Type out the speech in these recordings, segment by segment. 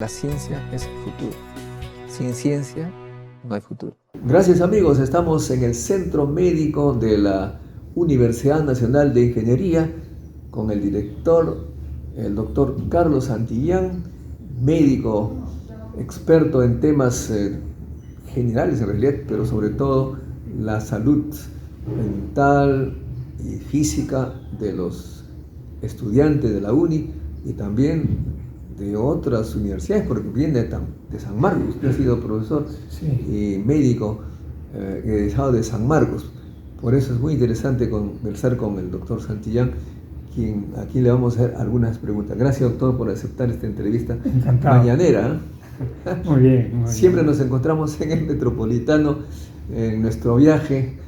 La ciencia es el futuro. Sin ciencia no hay futuro. Gracias amigos, estamos en el Centro Médico de la Universidad Nacional de Ingeniería con el director, el doctor Carlos Santillán, médico experto en temas generales en realidad, pero sobre todo la salud mental y física de los estudiantes de la UNI y también de otras universidades, porque viene de San Marcos. Usted ha sido profesor y médico egresado de San Marcos. Por eso es muy interesante conversar con el doctor Santillán, aquí le vamos a hacer algunas preguntas. Gracias, doctor, por aceptar esta entrevista. Encantado. Mañanera. Muy bien, muy Siempre bien. nos encontramos en el Metropolitano, en nuestro viaje.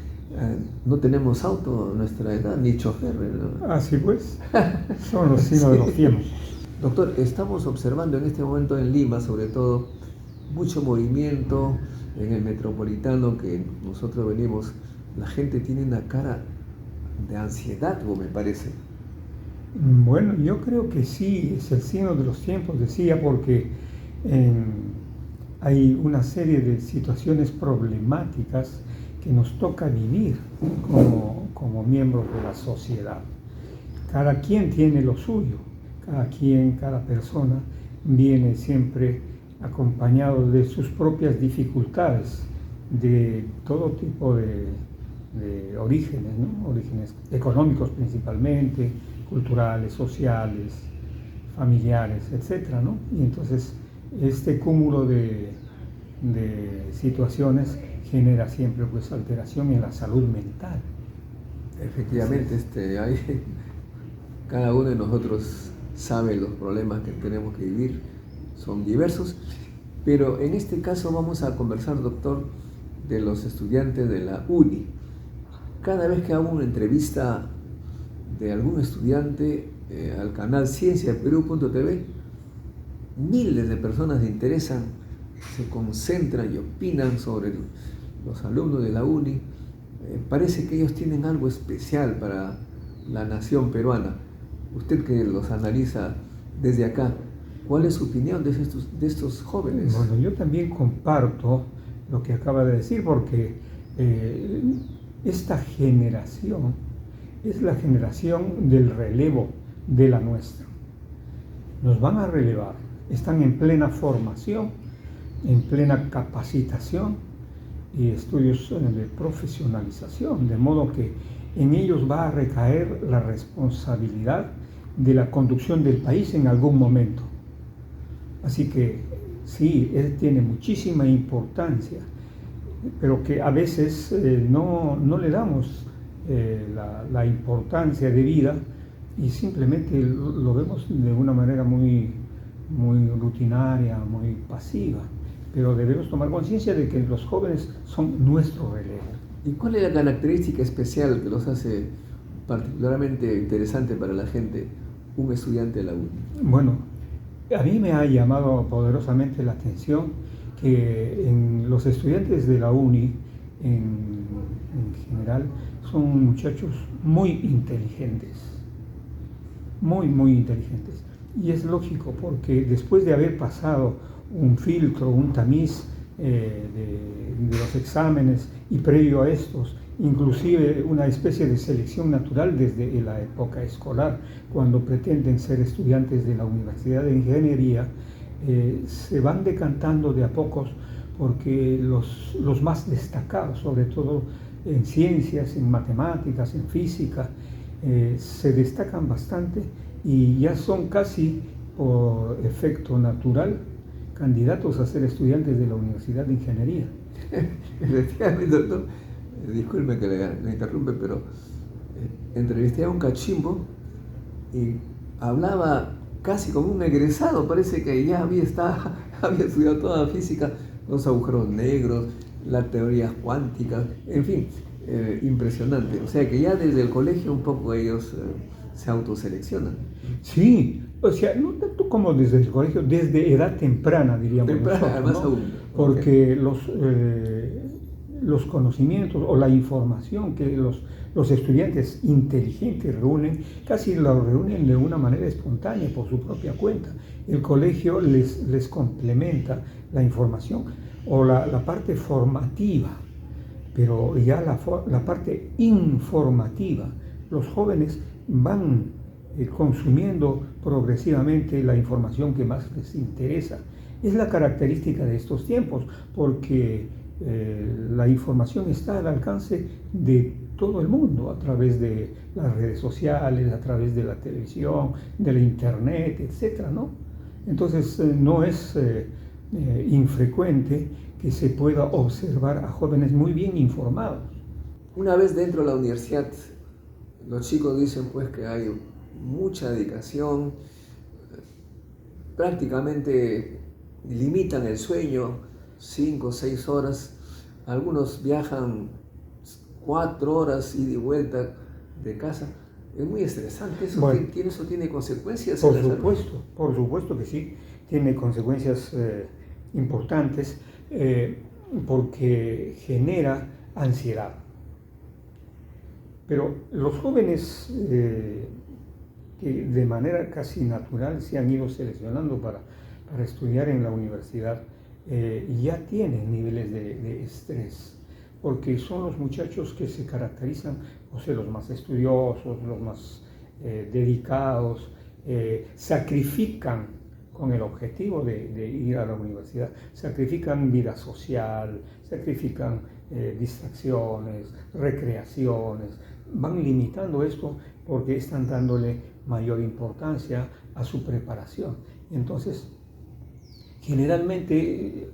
No tenemos auto a nuestra edad, ni chofer, ¿no? Así pues, son los signos de los tiempos. Doctor, estamos observando en este momento en Lima, sobre todo, mucho movimiento en el Metropolitano que nosotros venimos. La gente tiene una cara de ansiedad, me parece. Bueno, yo creo que sí, es el signo de los tiempos, decía, porque hay una serie de situaciones problemáticas que nos toca vivir como miembros de la sociedad. Cada quien tiene lo suyo, cada persona viene siempre acompañado de sus propias dificultades, de todo tipo de orígenes, ¿no? Orígenes económicos principalmente, culturales, sociales, familiares, etcétera, ¿no? Y entonces este cúmulo de situaciones genera siempre pues alteración en la salud mental. Efectivamente, cada uno de nosotros sabe los problemas que tenemos que vivir, son diversos, pero en este caso vamos a conversar, doctor, de los estudiantes de la UNI. Cada vez que hago una entrevista de algún estudiante al canal cienciaperú.tv, miles de personas se interesan, se concentran y opinan sobre los alumnos de la UNI. Parece que ellos tienen algo especial para la nación peruana. Usted que los analiza desde acá, ¿cuál es su opinión de estos jóvenes? Bueno, yo también comparto lo que acaba de decir, porque esta generación es la generación del relevo de la nuestra. Nos van a relevar, están en plena formación, en plena capacitación y estudios de profesionalización, de modo que en ellos va a recaer la responsabilidad de la conducción del país en algún momento. Así que sí, él tiene muchísima importancia, pero que a veces no le damos la importancia debida y simplemente lo vemos de una manera muy rutinaria, muy pasiva. Pero debemos tomar conciencia de que los jóvenes son nuestro relevo. ¿Y cuál es la característica especial que los hace particularmente interesante para la gente, un estudiante de la UNI? Bueno, a mí me ha llamado poderosamente la atención que los estudiantes de la UNI, en general, son muchachos muy inteligentes, muy inteligentes. Y es lógico, porque después de haber pasado un filtro, un tamiz de los exámenes y previo a estos, inclusive una especie de selección natural desde la época escolar, cuando pretenden ser estudiantes de la Universidad de Ingeniería, se van decantando de a pocos porque los más destacados, sobre todo en ciencias, en matemáticas, en física, se destacan bastante y ya son casi por efecto natural candidatos a ser estudiantes de la Universidad de Ingeniería. Efectivamente, doctor, disculpe que le interrumpe, pero entrevisté a un cachimbo y hablaba casi como un egresado. Parece que ya había estudiado toda la física, los agujeros negros, las teorías cuánticas, en fin, impresionante. O sea que ya desde el colegio un poco ellos se autoseleccionan. Sí, o sea, no tanto como desde el colegio, desde edad temprana, diríamos Temprana, nosotros, más ¿no? aún. Porque los conocimientos o la información que los estudiantes inteligentes reúnen, casi lo reúnen de una manera espontánea, por su propia cuenta. El colegio les complementa la información o la parte formativa, pero ya la parte informativa, los jóvenes van consumiendo progresivamente la información que más les interesa. Es la característica de estos tiempos, porque la información está al alcance de todo el mundo a través de las redes sociales, a través de la televisión, de la internet, etcétera, ¿no? Entonces no es infrecuente que se pueda observar a jóvenes muy bien informados. Una vez dentro de la universidad, los chicos dicen pues que hay mucha dedicación, prácticamente limitan el sueño, 5 o 6 horas, algunos viajan 4 horas ida y vuelta de casa. Es muy estresante, eso, bueno, eso tiene consecuencias. Por supuesto que sí, tiene consecuencias importantes porque genera ansiedad. Pero los jóvenes que de manera casi natural se han ido seleccionando para estudiar en la universidad, ya tienen niveles de estrés, porque son los muchachos que se caracterizan por ser los más estudiosos, los más dedicados, sacrifican con el objetivo de ir a la universidad, sacrifican vida social, sacrifican distracciones, recreaciones, van limitando esto porque están dándole mayor importancia a su preparación. Entonces, generalmente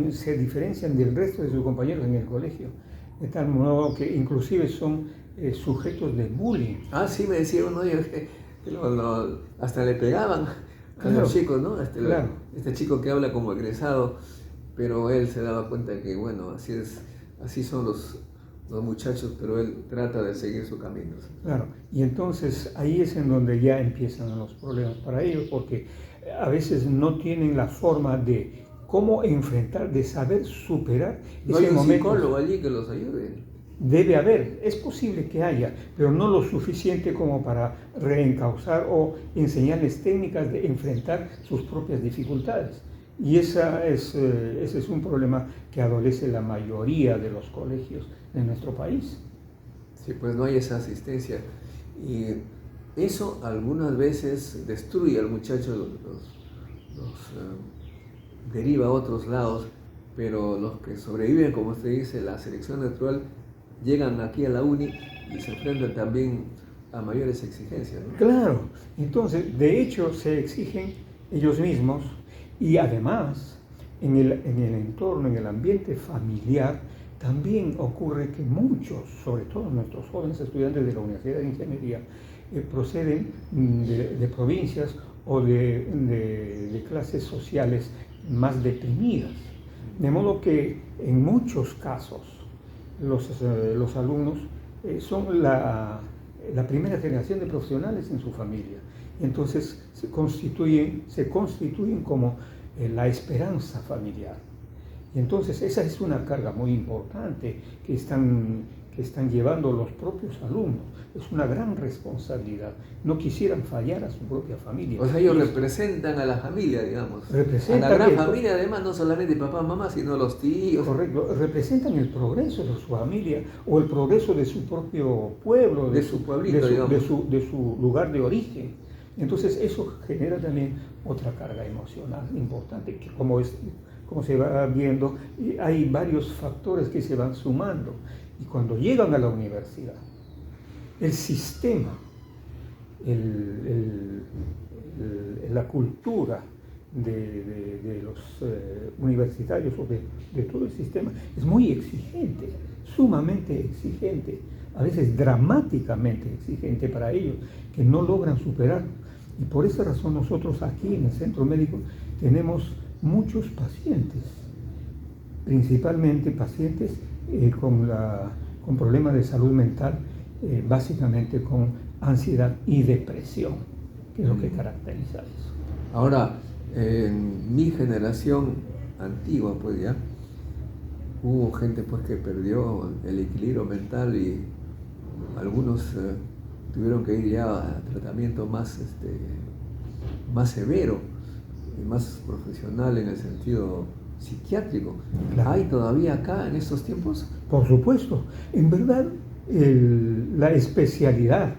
se diferencian del resto de sus compañeros en el colegio, de tal modo que inclusive son sujetos de bullying. Ah, sí, me decía uno que hasta le pegaban a los chicos, ¿no? Este chico que habla como egresado, pero él se daba cuenta que, bueno, así son los muchachos, pero él trata de seguir su camino. Claro, y entonces ahí es en donde ya empiezan los problemas para ellos, porque a veces no tienen la forma de cómo enfrentar, de saber superar no ese hay un momento. Psicólogo allí que los ayude. Debe haber, es posible que haya, pero no lo suficiente como para reencauzar o enseñarles técnicas de enfrentar sus propias dificultades. Y ese es un problema que adolece la mayoría de los colegios de nuestro país. Sí, pues no hay esa asistencia. Y eso algunas veces destruye al muchacho, los deriva a otros lados, pero los que sobreviven, como usted dice, la selección natural, llegan aquí a la uni y se enfrentan también a mayores exigencias, ¿no? Claro, entonces de hecho se exigen ellos mismos y además en el entorno, en el ambiente familiar, también ocurre que muchos, sobre todo nuestros jóvenes estudiantes de la Universidad de Ingeniería, proceden de provincias o de clases sociales más deprimidas. De modo que en muchos casos los alumnos son la primera generación de profesionales en su familia. Entonces se constituyen como la esperanza familiar. Y entonces esa es una carga muy importante que están llevando los propios alumnos. Es una gran responsabilidad. No quisieran fallar a su propia familia. O sea, ellos representan a la familia, digamos. Representan a la gran familia, además, no solamente papá, mamá, sino los tíos. Correcto. Representan el progreso de su familia o el progreso de su propio pueblo, de su pueblito, de su lugar de origen. Entonces eso genera también otra carga emocional importante, que como se va viendo, hay varios factores que se van sumando. Y cuando llegan a la universidad, el sistema, la cultura de los universitarios o de todo el sistema es muy exigente, sumamente exigente, a veces dramáticamente exigente para ellos, que no logran superarlo. Y por esa razón nosotros aquí en el centro médico tenemos muchos pacientes, principalmente pacientes con problemas de salud mental, básicamente con ansiedad y depresión, que es lo que caracteriza eso. Ahora, en mi generación antigua, pues ya, hubo gente pues que perdió el equilibrio mental y algunos tuvieron que ir ya a tratamiento más severo y más profesional en el sentido psiquiátrico. Claro. ¿Hay todavía acá en estos tiempos? Por supuesto. En verdad, la especialidad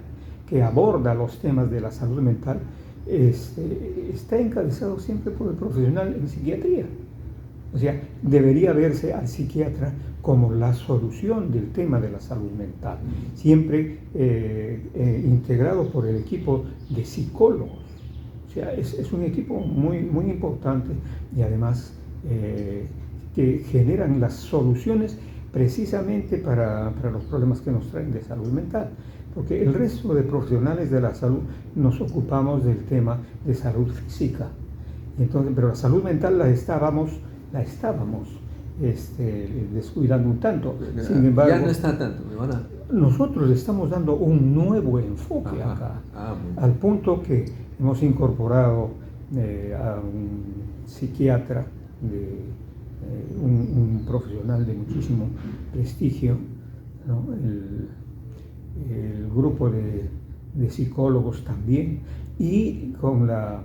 que aborda los temas de la salud mental está encabezado siempre por el profesional en psiquiatría. O sea, debería verse al psiquiatra como la solución del tema de la salud mental, siempre integrado por el equipo de psicólogos. O sea, es un equipo muy, muy importante y además que generan las soluciones precisamente para los problemas que nos traen de salud mental. Porque el resto de profesionales de la salud nos ocupamos del tema de salud física. Y entonces, pero la salud mental la estábamos descuidando un tanto. Sin embargo, ya no está tanto, nosotros le estamos dando un nuevo enfoque acá, al punto que hemos incorporado a un psiquiatra, un profesional de muchísimo prestigio, ¿no? El grupo de psicólogos también, y con la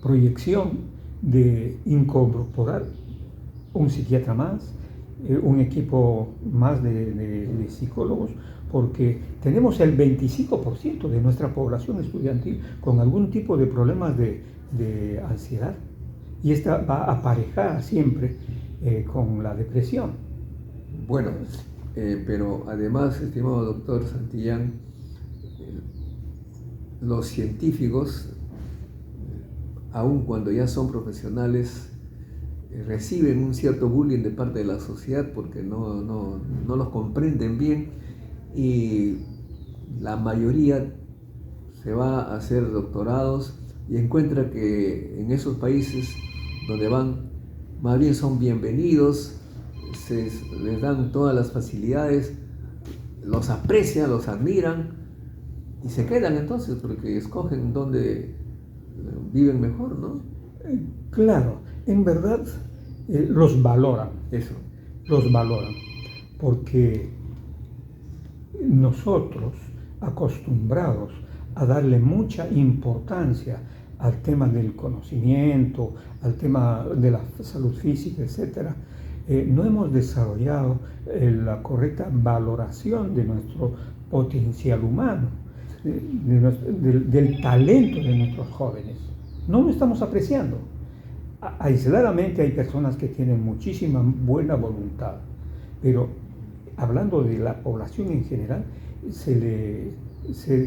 proyección de incorporar un psiquiatra más, un equipo más de psicólogos, porque tenemos el 25% de nuestra población estudiantil con algún tipo de problemas de ansiedad, y esta va aparejada siempre con la depresión. Bueno, pero además, estimado doctor Santillán, los científicos, aun cuando ya son profesionales, reciben un cierto bullying de parte de la sociedad porque no los comprenden bien, y la mayoría se va a hacer doctorados y encuentra que en esos países donde van, más bien son bienvenidos, les dan todas las facilidades, los aprecian, los admiran y se quedan entonces porque escogen dónde viven mejor, ¿no? Claro, en verdad los valoran. Eso. Los valoran, porque nosotros, acostumbrados a darle mucha importancia al tema del conocimiento, al tema de la salud física, etc., no hemos desarrollado la correcta valoración de nuestro potencial humano, del talento de nuestros jóvenes. No lo estamos apreciando. Aisladamente hay personas que tienen muchísima buena voluntad, pero hablando de la población en general, se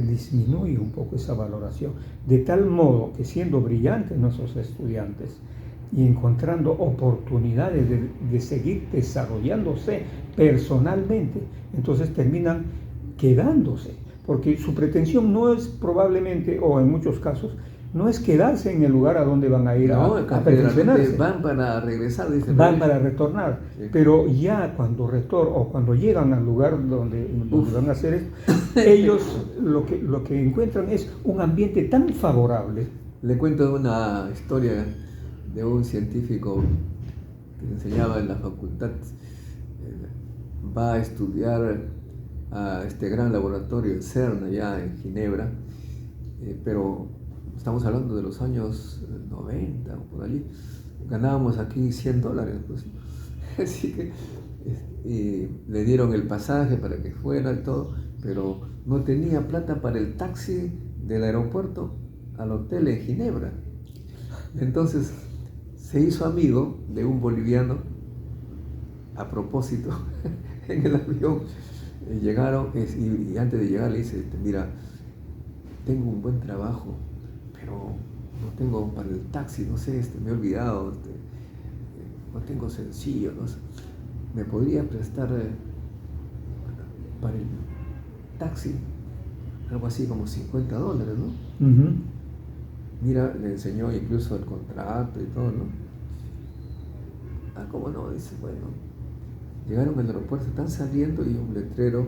disminuye un poco esa valoración, de tal modo que siendo brillantes nuestros estudiantes y encontrando oportunidades de seguir desarrollándose personalmente, entonces terminan quedándose, porque su pretensión no es probablemente, o en muchos casos, no es quedarse en el lugar a donde van a ir a perfeccionarse. Van para regresar, dicen. Van para retornar, sí. Pero ya cuando llegan al lugar donde van a hacer esto, ellos lo que encuentran es un ambiente tan favorable. Le cuento una historia de un científico que enseñaba en la facultad. Va a estudiar a este gran laboratorio, el CERN, allá en Ginebra, pero estamos hablando de los años 90 o por allí. Ganábamos aquí $100, pues. Así que le dieron el pasaje para que fuera y todo, pero no tenía plata para el taxi del aeropuerto al hotel en Ginebra. Entonces se hizo amigo de un boliviano a propósito en el avión. Llegaron y antes de llegar le dice, mira, tengo un buen trabajo, pero no tengo para el taxi, no sé, me he olvidado, no tengo sencillo, no sé. ¿Me podría prestar para el taxi algo así como $50, no? Uh-huh. Mira, le enseñó incluso el contrato y todo, ¿no? ¿Cómo no? Dice, bueno, llegaron al aeropuerto, están saliendo y un letrero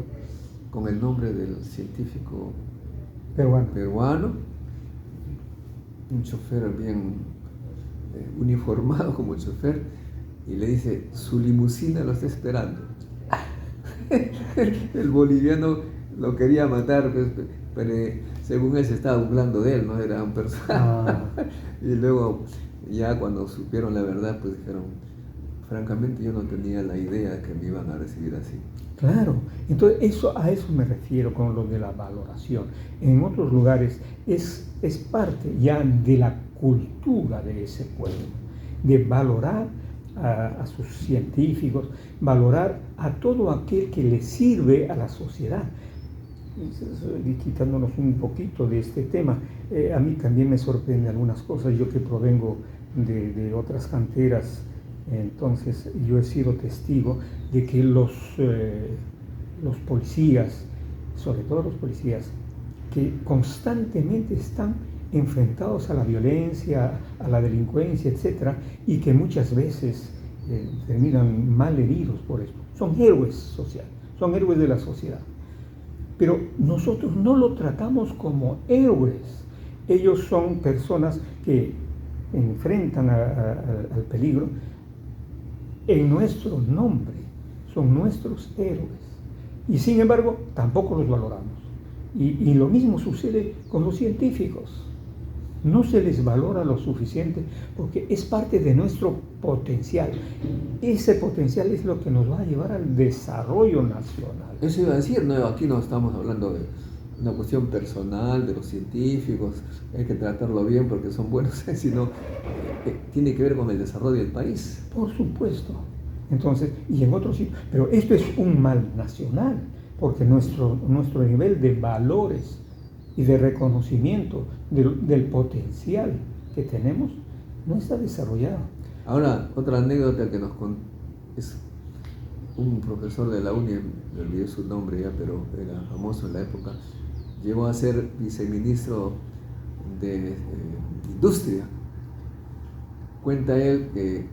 con el nombre del científico peruano, un chofer bien uniformado como chofer, y le dice, su limusina lo está esperando. El boliviano lo quería matar, pues, pero según él se estaba burlando de él, no era un personaje. Y luego, ya cuando supieron la verdad, pues dijeron, francamente yo no tenía la idea de que me iban a recibir así. Claro, entonces a eso me refiero con lo de la valoración. En otros lugares es parte ya de la cultura de ese pueblo, de valorar a sus científicos, valorar a todo aquel que le sirve a la sociedad. Y quitándonos un poquito de este tema, a mí también me sorprende algunas cosas, yo que provengo de otras canteras. Entonces yo he sido testigo de que los policías, sobre todo los policías, que constantemente están enfrentados a la violencia, a la delincuencia, etc., y que muchas veces terminan mal heridos por esto. Son héroes sociales, son héroes de la sociedad. Pero nosotros no lo tratamos como héroes. Ellos son personas que enfrentan al peligro en nuestro nombre, son nuestros héroes. Y sin embargo, tampoco los valoramos. Y lo mismo sucede con los científicos. No se les valora lo suficiente porque es parte de nuestro potencial. Ese potencial es lo que nos va a llevar al desarrollo nacional. Eso iba a decir, no, aquí no estamos hablando de una cuestión personal de los científicos, hay que tratarlo bien porque son buenos, sino tiene que ver con el desarrollo del país. Por supuesto. Entonces, y en otros sitios, pero esto es un mal nacional, porque nuestro nivel de valores y de reconocimiento del potencial que tenemos no está desarrollado. Ahora, otra anécdota que nos contó es un profesor de la UNI, me olvidé su nombre ya, pero era famoso en la época, llegó a ser viceministro de Industria. Cuenta él que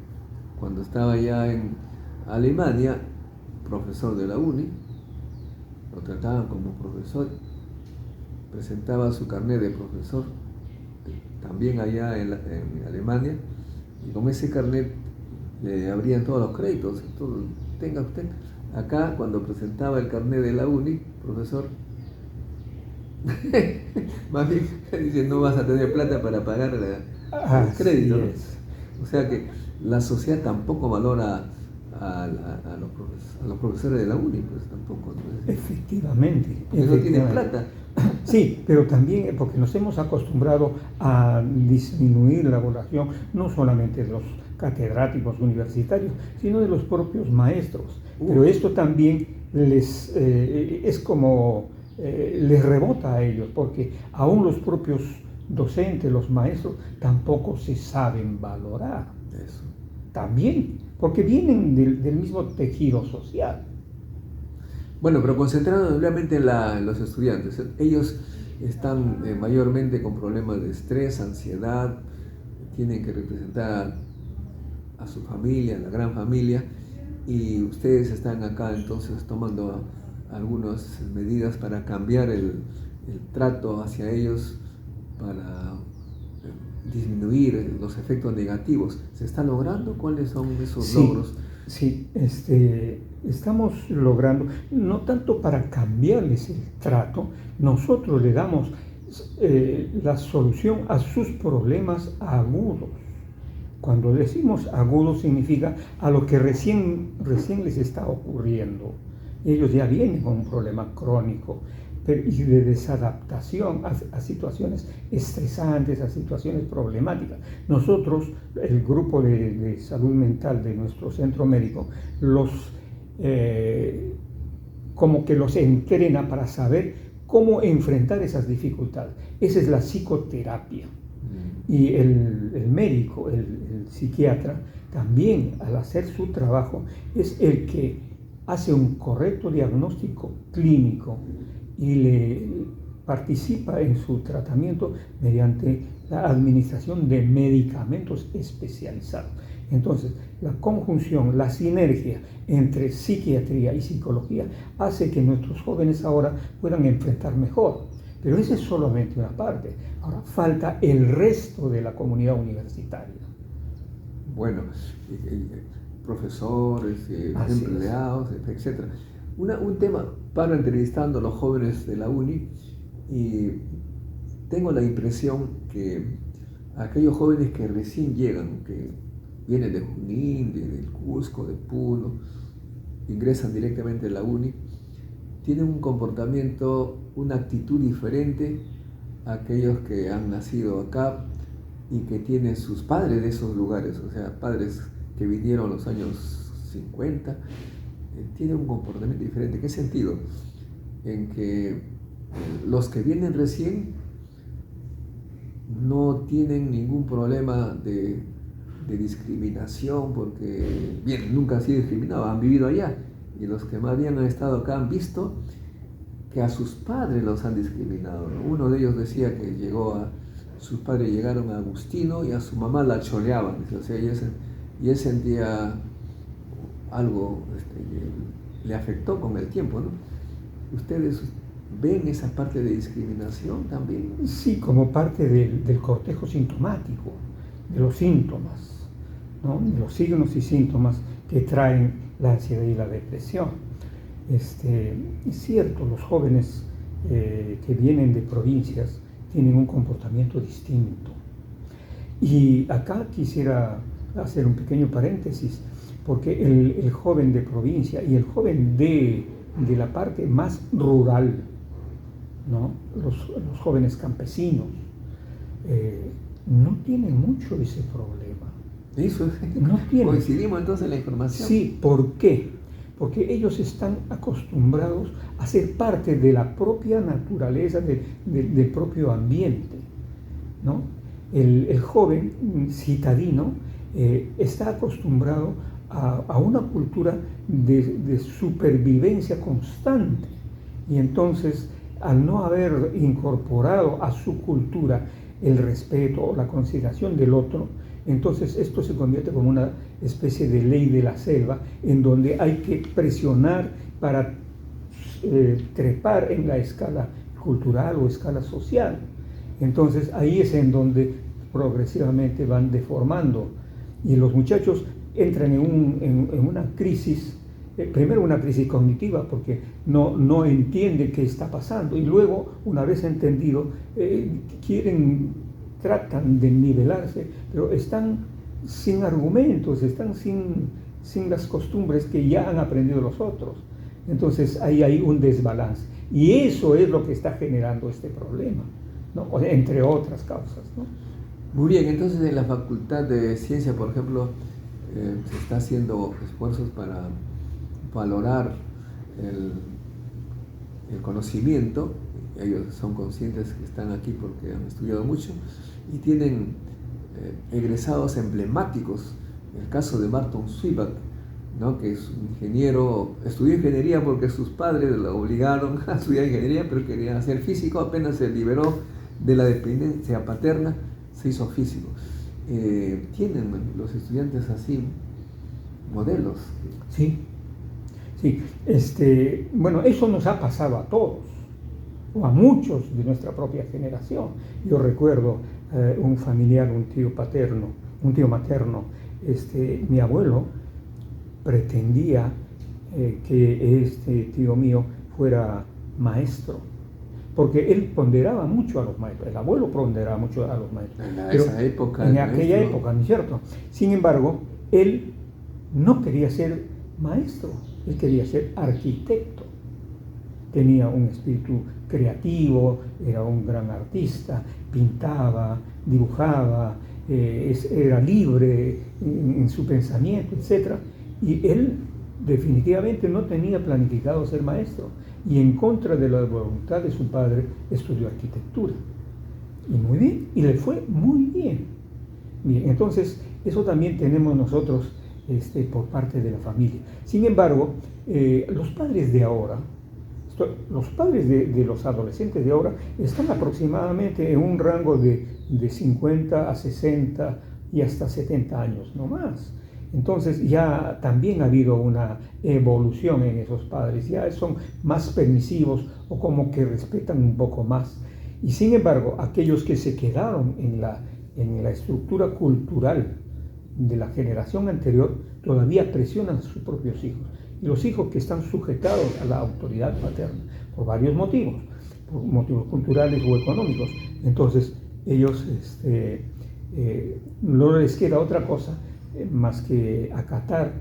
cuando estaba ya en Alemania, profesor de la UNI, lo trataban como profesor, presentaba su carnet de profesor, también allá en Alemania, y con ese carnet le abrían todos los créditos, todo, tenga usted. Acá, cuando presentaba el carnet de la UNI, profesor, más bien dice, no vas a tener plata para pagar el crédito, ¿no? O sea que la sociedad tampoco valora a los profesores de la UNI, pues tampoco, ¿no? Efectivamente. Porque no tienen plata. Sí, pero también porque nos hemos acostumbrado a disminuir la valoración no solamente de los catedráticos universitarios, sino de los propios maestros. Pero esto también les es como les rebota a ellos, porque aún los propios docentes, los maestros, tampoco se saben valorar. Eso. También, porque vienen del mismo tejido social. Bueno, pero concentrado obviamente en los estudiantes. Ellos están mayormente con problemas de estrés, ansiedad, tienen que representar a su familia, a la gran familia, y ustedes están acá entonces tomando algunas medidas para cambiar el trato hacia ellos, para disminuir los efectos negativos. ¿Se está logrando? ¿Cuáles son esos logros? Sí, estamos logrando, no tanto para cambiarles el trato, nosotros le damos la solución a sus problemas agudos. Cuando decimos agudos significa a lo que recién les está ocurriendo. Ellos ya vienen con un problema crónico y de desadaptación a situaciones estresantes, a situaciones problemáticas. Nosotros, el grupo de salud mental de nuestro centro médico, como que los entrena para saber cómo enfrentar esas dificultades. Esa es la psicoterapia. Y el médico, el psiquiatra, también al hacer su trabajo es el que hace un correcto diagnóstico clínico y le participa en su tratamiento mediante la administración de medicamentos especializados. Entonces, la conjunción, la sinergia entre psiquiatría y psicología hace que nuestros jóvenes ahora puedan enfrentar mejor. Pero esa es solamente una parte. Ahora falta el resto de la comunidad universitaria. Bueno, profesores, Así empleados, etc. Un tema, paro entrevistando a los jóvenes de la UNI y tengo la impresión que aquellos jóvenes que recién llegan, que vienen de Junín, del Cusco, de Puno, ingresan directamente a la UNI, tienen un comportamiento, una actitud diferente a aquellos que han nacido acá y que tienen sus padres de esos lugares, o sea, padres que vinieron en los años 50, tienen un comportamiento diferente. ¿En qué sentido? En que los que vienen recién no tienen ningún problema de discriminación porque, bien, nunca han sido discriminados, han vivido allá. Y los que más bien han estado acá han visto que a sus padres los han discriminado, ¿no? Uno de ellos decía que sus padres llegaron a Agustino y a su mamá la choleaban, o sea, y él sentía algo que le afectó con el tiempo, ¿no? ¿Ustedes ven esa parte de discriminación también? Sí, como parte del cortejo sintomático, de los síntomas, ¿no? De los signos y síntomas que traen la ansiedad y la depresión. Es cierto, los jóvenes que vienen de provincias tienen un comportamiento distinto. Y acá quisiera hacer un pequeño paréntesis, porque el joven de provincia y el joven de la parte más rural, ¿no? Los jóvenes campesinos, no tienen mucho ese problema. Eso, no tienen. Coincidimos entonces en la información. Sí, ¿por qué? Porque ellos están acostumbrados a ser parte de la propia naturaleza, del propio ambiente, ¿no? El joven citadino está acostumbrado a una cultura de supervivencia constante, y entonces, al no haber incorporado a su cultura el respeto o la consideración del otro, entonces esto se convierte como una especie de ley de la selva, en donde hay que presionar para trepar en la escala cultural o escala social. Entonces ahí es en donde progresivamente van deformando, y los muchachos entran en una crisis, primero una crisis cognitiva, porque no entienden qué está pasando, y luego, una vez entendido, tratan de nivelarse, pero están sin argumentos, están sin las costumbres que ya han aprendido los otros. Entonces ahí hay un desbalance, y eso es lo que está generando este problema, ¿no? Entre otras causas, ¿no? Muy bien, entonces en la Facultad de Ciencia, por ejemplo, se está haciendo esfuerzos para valorar el conocimiento. Ellos son conscientes que están aquí porque han estudiado mucho y tienen egresados emblemáticos. El caso de Martin Zwieback, ¿no? Que es un ingeniero, estudió ingeniería porque sus padres lo obligaron a estudiar ingeniería, pero quería ser físico. Apenas se liberó de la dependencia paterna, se hizo físico. Tienen los estudiantes así modelos. Sí, sí. Bueno, eso nos ha pasado a todos, o a muchos de nuestra propia generación. Yo recuerdo un familiar, un tío materno, mi abuelo pretendía que este tío mío fuera maestro, porque él ponderaba mucho a los maestros. El abuelo ponderaba mucho a los maestros. En aquella época, ¿no es cierto? Sin embargo, él no quería ser maestro, él quería ser arquitecto. Tenía un espíritu creativo, era un gran artista, pintaba, dibujaba, era libre en su pensamiento, etc. Y él definitivamente no tenía planificado ser maestro, y en contra de la voluntad de su padre estudió arquitectura. Y muy bien, y le fue muy bien. Bien, entonces eso también tenemos nosotros por parte de la familia. Sin embargo, los padres de ahora, los padres de los adolescentes de ahora están aproximadamente en un rango de 50 a 60 y hasta 70 años, no más. Entonces ya también ha habido una evolución en esos padres, ya son más permisivos o como que respetan un poco más. Y sin embargo, aquellos que se quedaron en la estructura cultural de la generación anterior todavía presionan a sus propios hijos. Y los hijos que están sujetados a la autoridad paterna por varios motivos, por motivos culturales o económicos, entonces ellos no les queda otra cosa más que acatar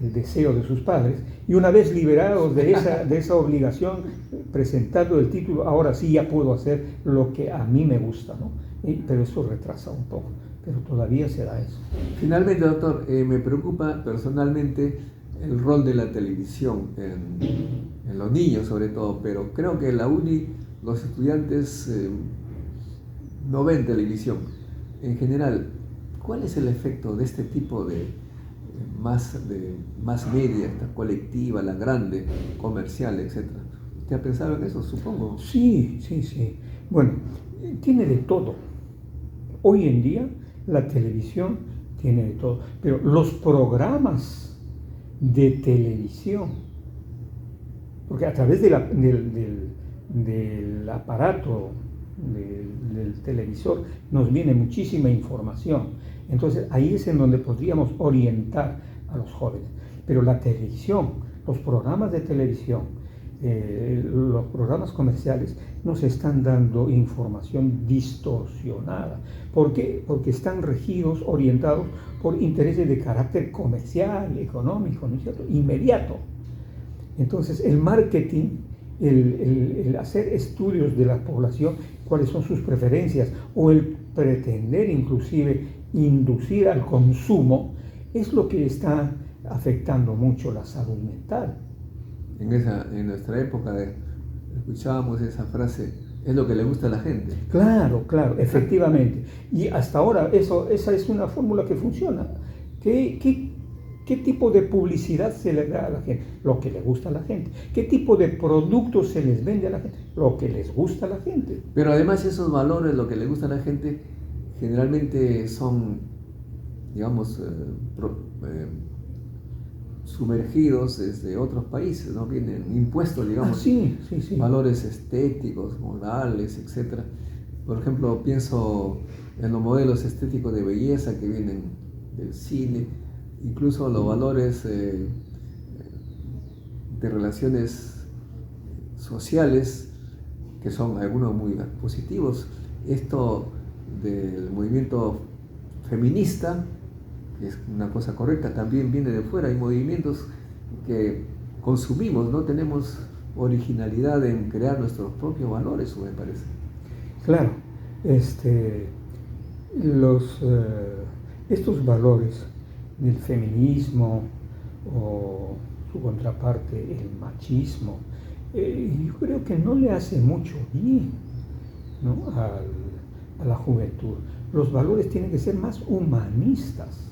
el deseo de sus padres, y una vez liberados de esa obligación, presentando el título, ahora sí ya puedo hacer lo que a mí me gusta, ¿no? Pero eso retrasa un poco, pero todavía se da eso. Finalmente, doctor, me preocupa personalmente el rol de la televisión en los niños sobre todo, pero creo que en la UNI los estudiantes no ven televisión. En general, ¿cuál es el efecto de este tipo de más media, esta colectiva, la grande, comercial, etcétera? ¿Usted ha pensado en eso, supongo? Sí. Bueno, tiene de todo. Hoy en día la televisión tiene de todo, pero los programas de televisión, porque a través del aparato, del televisor, nos viene muchísima información. Entonces ahí es en donde podríamos orientar a los jóvenes. Pero la televisión, los programas de televisión, los programas comerciales nos están dando información distorsionada. ¿Por qué? Porque están regidos, orientados por intereses de carácter comercial, económico, ¿no es cierto?, inmediato. Entonces el marketing, el hacer estudios de la población, cuáles son sus preferencias, o el pretender inclusive inducir al consumo, es lo que está afectando mucho la salud mental. En nuestra época escuchábamos esa frase, es lo que le gusta a la gente. Claro, efectivamente. Y hasta ahora esa es una fórmula que funciona. ¿Qué tipo de publicidad se le da a la gente? Lo que le gusta a la gente. ¿Qué tipo de productos se les vende a la gente? Lo que les gusta a la gente. Pero además esos valores, lo que le gusta a la gente, generalmente son, digamos, sumergidos desde otros países, ¿no? Vienen impuestos, digamos, Sí. valores estéticos, morales, etc. Por ejemplo, pienso en los modelos estéticos de belleza que vienen del cine, incluso los valores de relaciones sociales, que son algunos muy positivos. Esto del movimiento feminista, que es una cosa correcta, también viene de fuera. Hay movimientos que consumimos, no tenemos originalidad en crear nuestros propios valores, me parece. Claro, estos valores del feminismo o su contraparte, el machismo, yo creo que no le hace mucho bien, ¿no?, a la juventud. Los valores tienen que ser más humanistas,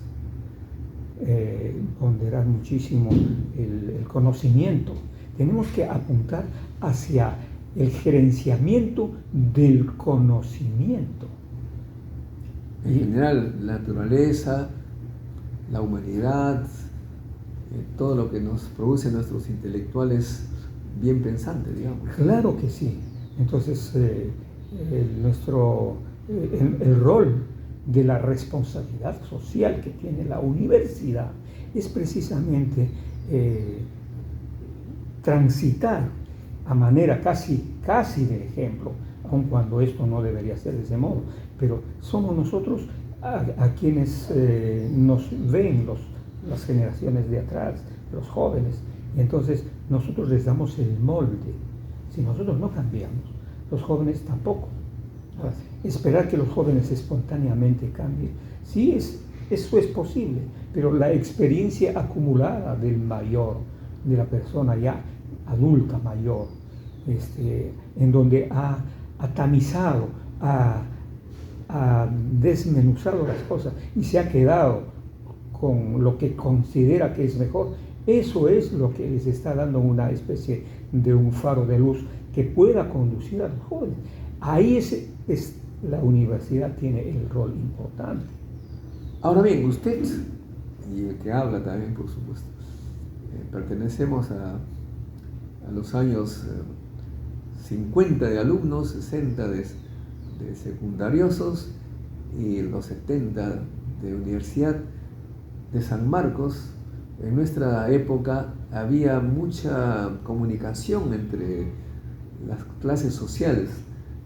ponderar muchísimo el conocimiento. Tenemos que apuntar hacia el gerenciamiento del conocimiento. En general, la naturaleza, la humanidad, todo lo que nos produce nuestros intelectuales bien pensantes, digamos. Claro que sí. Entonces, el rol de la responsabilidad social que tiene la universidad es precisamente transitar a manera casi de ejemplo, aun cuando esto no debería ser de ese modo, pero somos nosotros a quienes nos ven las generaciones de atrás, los jóvenes, y entonces nosotros les damos el molde. Si nosotros no cambiamos, los jóvenes tampoco. Ahora, esperar que los jóvenes espontáneamente cambien, sí, eso es posible, pero la experiencia acumulada del mayor, de la persona ya adulta mayor, en donde ha tamizado, ha desmenuzado las cosas y se ha quedado con lo que considera que es mejor, eso es lo que les está dando una especie de un faro de luz que pueda conducir a los jóvenes. Ahí la universidad tiene el rol importante. Ahora bien, usted, y el que habla también, por supuesto, pertenecemos a los años 50 de alumnos, 60 de secundariosos y los 70 de universidad. de San Marcos, en nuestra época había mucha comunicación entre las clases sociales,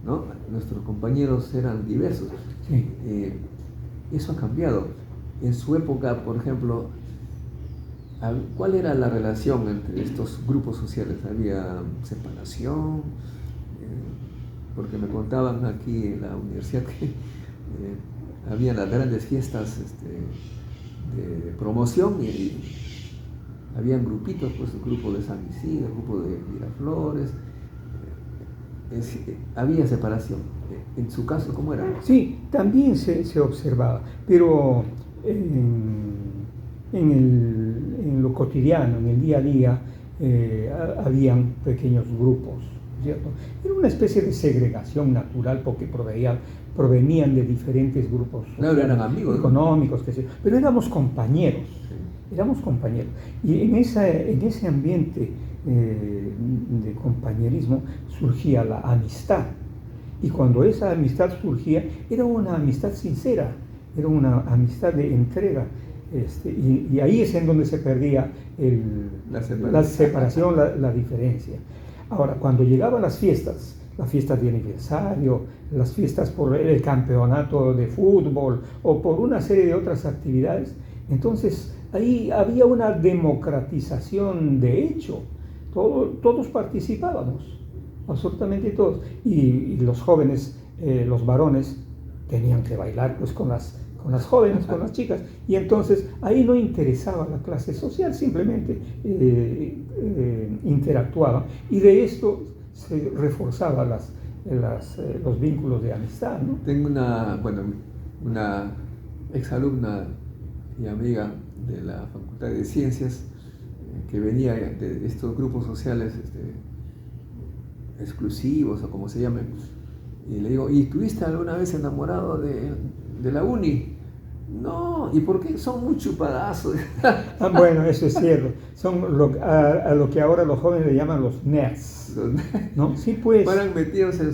¿no? Nuestros compañeros eran diversos. Sí. Eso ha cambiado. En su época, por ejemplo, ¿cuál era la relación entre estos grupos sociales? ¿Había separación? Porque me contaban aquí en la universidad que había las grandes fiestas de promoción y habían grupitos, pues el grupo de San Isidro, el grupo de Miraflores. Había separación. En su caso, ¿cómo era? Sí, también se observaba, pero en lo cotidiano, en el día a día, habían pequeños grupos, ¿cierto? Era una especie de segregación natural porque provenían de diferentes grupos Claro, eran amigos, económicos, pero éramos compañeros. Sí. Éramos compañeros. Y en ese ambiente de compañerismo surgía la amistad. Y cuando esa amistad surgía, era una amistad sincera, era una amistad de entrega. Y ahí es en donde se perdía la separación, la diferencia. Ahora, cuando llegaban las fiestas de aniversario, las fiestas por el campeonato de fútbol o por una serie de otras actividades, entonces ahí había una democratización de hecho. Todos participábamos, absolutamente todos. Y los jóvenes, los varones, tenían que bailar pues con las jóvenes, con las chicas. Y entonces ahí no interesaba la clase social, simplemente interactuaba. Y de esto se reforzaban los vínculos de amistad, ¿no? Tengo una exalumna y amiga de la Facultad de Ciencias que venía de estos grupos sociales exclusivos o como se llamen, y le digo, ¿y estuviste alguna vez enamorado de la uni? No, ¿y por qué? Son muy chupadazos. Bueno, eso es cierto. Son a lo que ahora los jóvenes le llaman los nerds, ¿no? Sí, pues. Fueran metidos en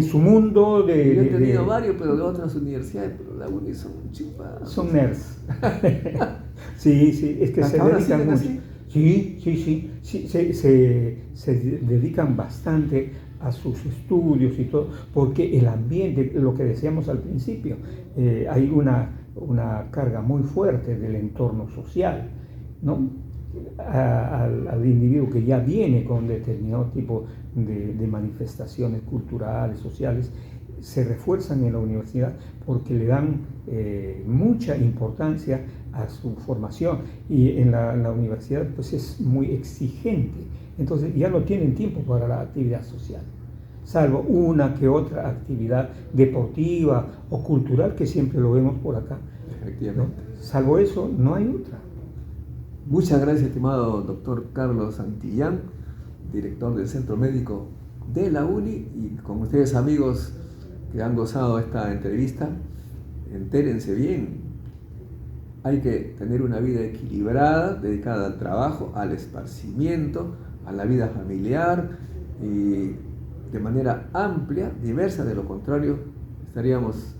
su mundo Yo he tenido varios, pero de otras universidades, pero la uni son chupadazos. Son nerds. Sí, es que se dedican mucho. Así? Sí, se dedican bastante a sus estudios y todo, porque el ambiente, lo que decíamos al principio, hay una carga muy fuerte del entorno social, ¿no? Al individuo que ya viene con determinado tipo de manifestaciones culturales, sociales, se refuerzan en la universidad porque le dan mucha importancia a su formación, y en la universidad pues es muy exigente, entonces ya no tienen tiempo para la actividad social, salvo una que otra actividad deportiva o cultural que siempre lo vemos por acá. Efectivamente. ¿No? Salvo eso, no hay otra. Muchas gracias, estimado doctor Carlos Santillán, director del Centro Médico de la UNI, y con ustedes, amigos que han gozado esta entrevista, entérense bien. Hay que tener una vida equilibrada, dedicada al trabajo, al esparcimiento, a la vida familiar y de manera amplia, diversa. De lo contrario, estaríamos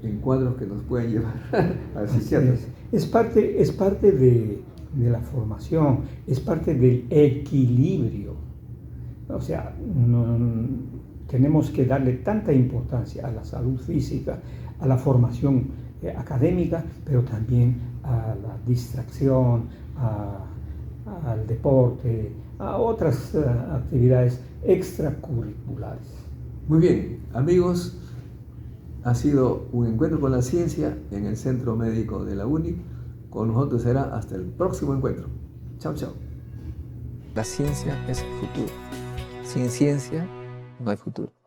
en cuadros que nos pueden llevar al psiquiatra. Es parte de la formación, es parte del equilibrio. O sea, tenemos que darle tanta importancia a la salud física, a la formación académica, pero también a la distracción, al deporte, a otras actividades extracurriculares. Muy bien, amigos, ha sido un encuentro con la ciencia en el Centro Médico de la UNI. Con nosotros será hasta el próximo encuentro. Chao, chao. La ciencia es el futuro. Sin ciencia no hay futuro.